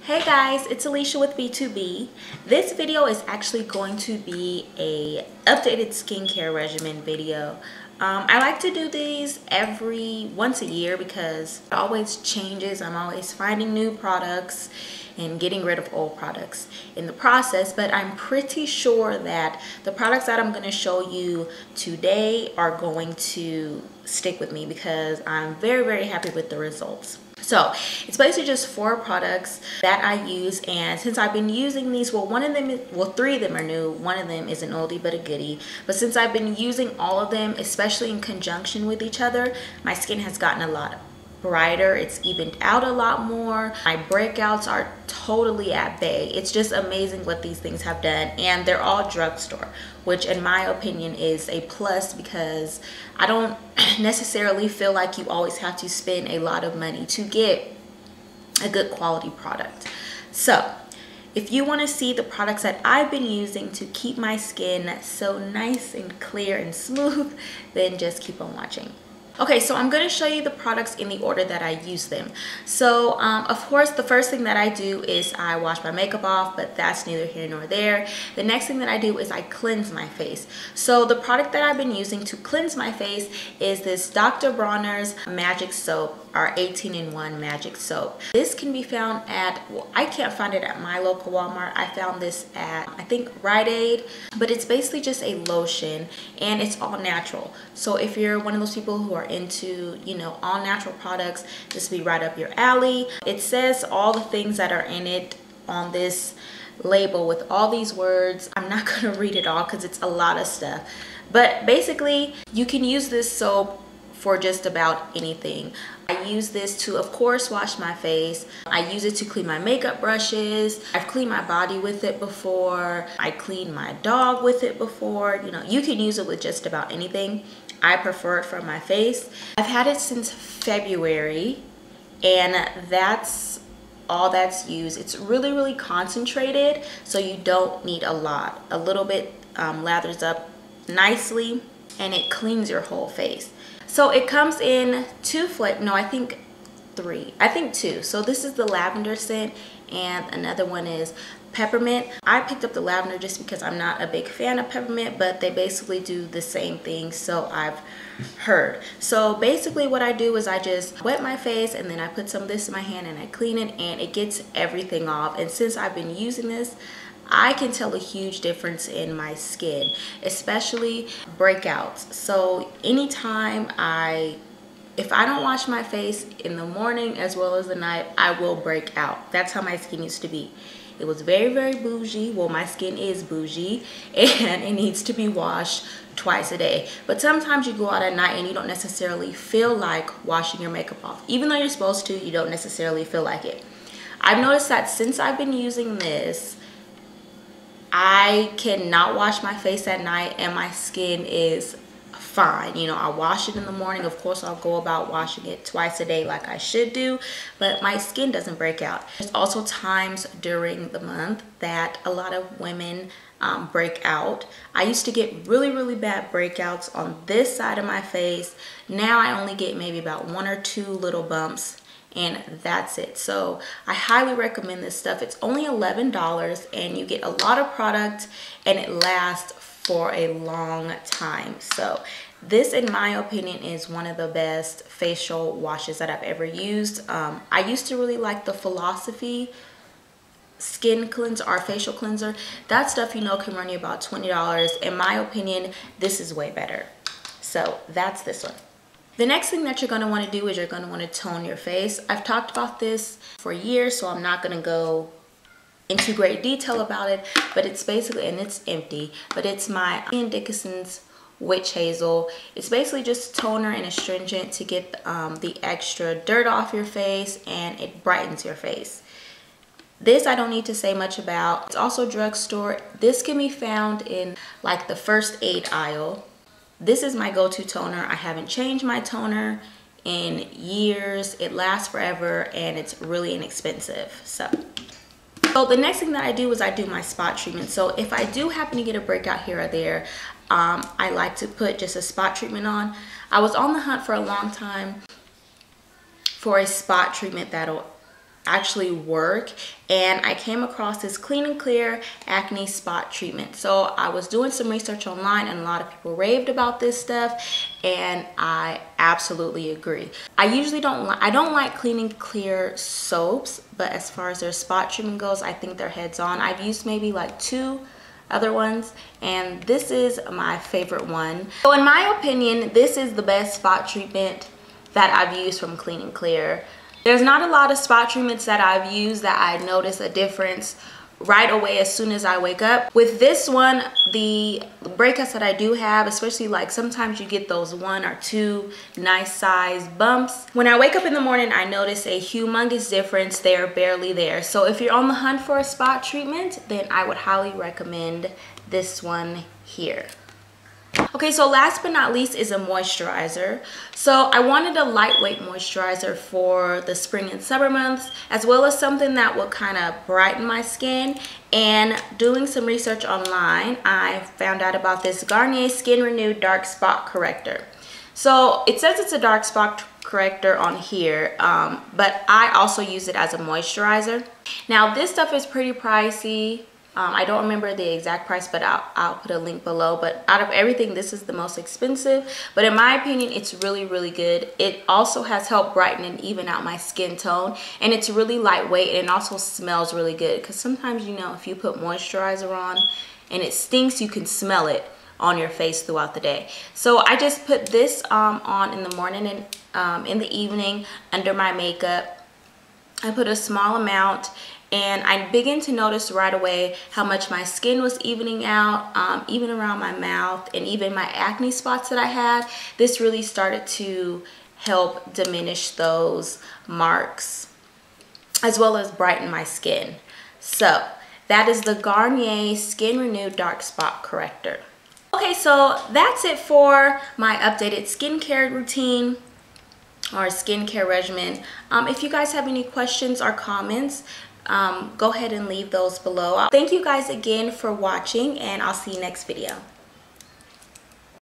Hey guys, it's Alicia with B2B. This video is actually going to be a updated skincare regimen video. I like to do these once a year because it always changes. I'm always finding new products and getting rid of old products in the process, but I'm pretty sure that the products that I'm going to show you today are going to stick with me because I'm very happy with the results. So it's basically just 4 products that I use, and since I've been using these, well, 3 of them are new, one of them is an oldie but a goodie, but since I've been using all of them, especially in conjunction with each other, my skin has gotten a lot brighter. It's evened out a lot more. My breakouts are totally at bay. It's just amazing what these things have done, and they're all drugstore, which in my opinion is a plus because I don't necessarily feel like you always have to spend a lot of money to get a good quality product. So if you want to see the products that I've been using to keep my skin so nice and clear and smooth, then just keep on watching. Okay, so I'm going to show you the products in the order that I use them. So, of course, the first thing that I do is I wash my makeup off, but that's neither here nor there. The next thing that I do is I cleanse my face. So the product that I've been using to cleanse my face is this Dr. Bronners Magic Soap, our 18-in-1 Magic Soap. This can be found at, well, I can't find it at my local Walmart. I found this at, I think, Rite Aid, but it's basically just a lotion and it's all natural. So if you're one of those people who are into, you know, all natural products, this will be right up your alley. It says all the things that are in it on this label with all these words. I'm not going to read it all because it's a lot of stuff, but basically you can use this soap for just about anything. I use this to, of course, wash my face. I use it to clean my makeup brushes. I've cleaned my body with it before. I cleaned my dog with it before. You know, you can use it with just about anything. I prefer it for my face. I've had it since February, and that's all that's used. It's really concentrated, so you don't need a lot. A little bit lathers up nicely, and it cleans your whole face. So it comes in 2 flavors, no, I think 3, I think 2. So this is the lavender scent, and another one is peppermint. I picked up the lavender just because I'm not a big fan of peppermint, but they basically do the same thing, so I've heard. So basically what I do is I just wet my face and then I put some of this in my hand and I clean it, and it gets everything off. And since I've been using this, I can tell a huge difference in my skin, especially breakouts. So anytime if I don't wash my face in the morning as well as the night, I will break out. That's how my skin used to be. It was very bougie. Well, my skin is bougie and it needs to be washed twice a day. But sometimes you go out at night and you don't necessarily feel like washing your makeup off. Even though you're supposed to, you don't necessarily feel like it. I've noticed that since I've been using this, I cannot wash my face at night and my skin is fine. You know, I wash it in the morning. Of course, I'll go about washing it twice a day like I should do, but my skin doesn't break out. There's also times during the month that a lot of women break out. I used to get really bad breakouts on this side of my face. Now I only get maybe about 1 or 2 little bumps, and that's it. So I highly recommend this stuff. It's only $11 and you get a lot of product and it lasts for a long time. So this, in my opinion, is one of the best facial washes that I've ever used. I used to really like the Philosophy skin cleanser or facial cleanser. That stuff, you know, can run you about $20. In my opinion, this is way better. So that's this one. The next thing that you're going to want to do is you're going to want to tone your face. I've talked about this for years, so I'm not going to go into great detail about it, but it's basically, and it's empty, but it's my Ian Dickinson's Witch Hazel. It's basically just toner and astringent to get the extra dirt off your face, and it brightens your face. This I don't need to say much about. It's also drugstore. This can be found in like the first aid aisle. This is my go-to toner. I haven't changed my toner in years. It lasts forever and it's really inexpensive. So the next thing that I do is I do my spot treatment. So if I do happen to get a breakout here or there, I like to put just a spot treatment on. I was on the hunt for a long time for a spot treatment that'll actually work, and I came across this Clean and Clear acne spot treatment. So I was doing some research online, and a lot of people raved about this stuff, and I absolutely agree. I don't like Clean and Clear soaps, but as far as their spot treatment goes, I think they're heads on. I've used maybe like 2 other ones, and this is my favorite one. So in my opinion, this is the best spot treatment that I've used from Clean and Clear. There's not a lot of spot treatments that I've used that I notice a difference right away as soon as I wake up. With this one, the breakouts that I do have, especially like sometimes you get those 1 or 2 nice size bumps. When I wake up in the morning, I notice a humongous difference. They're barely there. So if you're on the hunt for a spot treatment, then I would highly recommend this one here. Okay, so last but not least is a moisturizer. So I wanted a lightweight moisturizer for the spring and summer months, as well as something that would kind of brighten my skin. And doing some research online, I found out about this Garnier Skin Renew Dark Spot Corrector. So it says it's a dark spot corrector on here, but I also use it as a moisturizer. Now this stuff is pretty pricey. I don't remember the exact price, but I'll put a link below. But out of everything, this is the most expensive. But in my opinion, it's really, really good. It also has helped brighten and even out my skin tone. And it's really lightweight, and it also smells really good. Because sometimes, you know, if you put moisturizer on and it stinks, you can smell it on your face throughout the day. So I just put this on in the morning and in the evening under my makeup. I put a small amount, and I began to notice right away how much my skin was evening out, even around my mouth, and even my acne spots that I had. This really started to help diminish those marks, as well as brighten my skin. So that is the Garnier Skin Renew Dark Spot Corrector. Okay, so that's it for my updated skincare routine or skincare regimen. If you guys have any questions or comments, go ahead and leave those below. Thank you guys again for watching, and I'll see you next video.